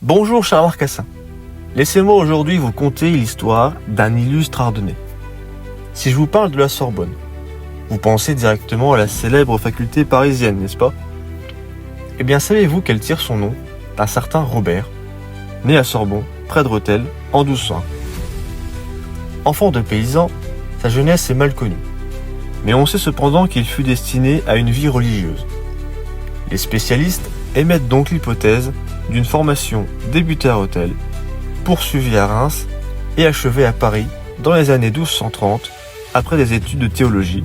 Bonjour cher Marcassin, laissez-moi aujourd'hui vous conter l'histoire d'un illustre Ardennais. Si je vous parle de la Sorbonne, vous pensez directement à la célèbre faculté parisienne, n'est-ce pas? Eh bien savez-vous qu'elle tire son nom d'un certain Robert, né à Sorbonne, près de Rethel, en 1201. Enfant de paysan, sa jeunesse est mal connue, mais on sait cependant qu'il fut destiné à une vie religieuse. Les spécialistes émettent donc l'hypothèse d'une formation débutée à Rethel, poursuivie à Reims et achevée à Paris dans les années 1230 après des études de théologie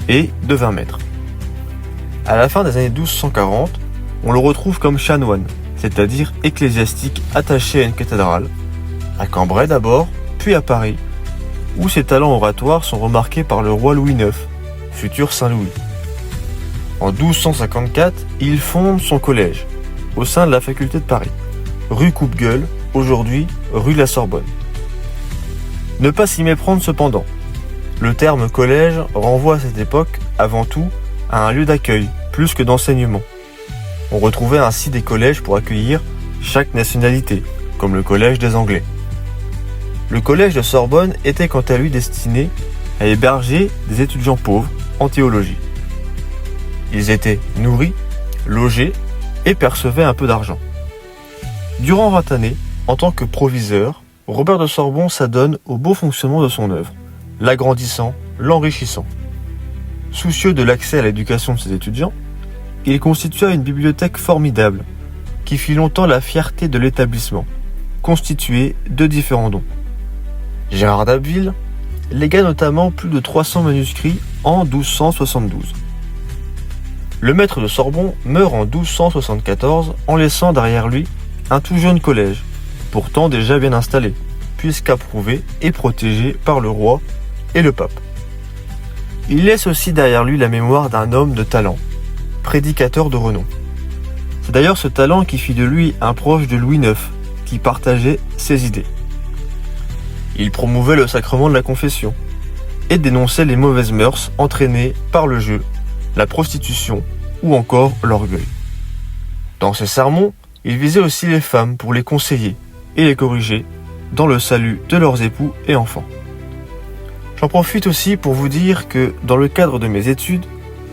et de 20 maîtres. À la fin des années 1240, on le retrouve comme chanoine, c'est-à-dire ecclésiastique attaché à une cathédrale, à Cambrai d'abord, puis à Paris, où ses talents oratoires sont remarqués par le roi Louis IX, futur Saint-Louis. En 1254, il fonde son collège, au sein de la faculté de Paris, rue Coupe-Gueule, aujourd'hui rue de la Sorbonne. Ne pas s'y méprendre cependant. Le terme collège renvoie à cette époque, avant tout, à un lieu d'accueil, plus que d'enseignement. On retrouvait ainsi des collèges pour accueillir chaque nationalité, comme le collège des Anglais. Le collège de Sorbonne était quant à lui destiné à héberger des étudiants pauvres en théologie. Ils étaient nourris, logés et percevait un peu d'argent. Durant 20 années, en tant que proviseur, Robert de Sorbon s'adonne au beau fonctionnement de son œuvre, l'agrandissant, l'enrichissant. Soucieux de l'accès à l'éducation de ses étudiants, il constitua une bibliothèque formidable, qui fit longtemps la fierté de l'établissement, constituée de différents dons. Gérard d'Abbeville légua notamment plus de 300 manuscrits en 1272. Le maître de Sorbon meurt en 1274 en laissant derrière lui un tout jeune collège, pourtant déjà bien installé, puisqu'approuvé et protégé par le roi et le pape. Il laisse aussi derrière lui la mémoire d'un homme de talent, prédicateur de renom. C'est d'ailleurs ce talent qui fit de lui un proche de Louis IX, qui partageait ses idées. Il promouvait le sacrement de la confession et dénonçait les mauvaises mœurs entraînées par le jeu, la prostitution ou encore l'orgueil. Dans ses sermons, il visait aussi les femmes pour les conseiller et les corriger dans le salut de leurs époux et enfants. J'en profite aussi pour vous dire que dans le cadre de mes études,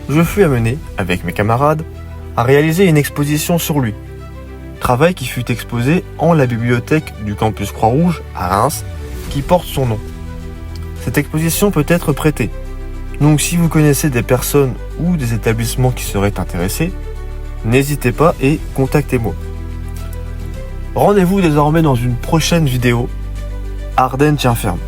je fus amené, avec mes camarades, à réaliser une exposition sur lui. Travail qui fut exposé en la bibliothèque du campus Croix-Rouge à Reims, qui porte son nom. Cette exposition peut être prêtée. Donc si vous connaissez des personnes ou des établissements qui seraient intéressés, n'hésitez pas et contactez-moi. Rendez-vous désormais dans une prochaine vidéo. Ardennes tient ferme.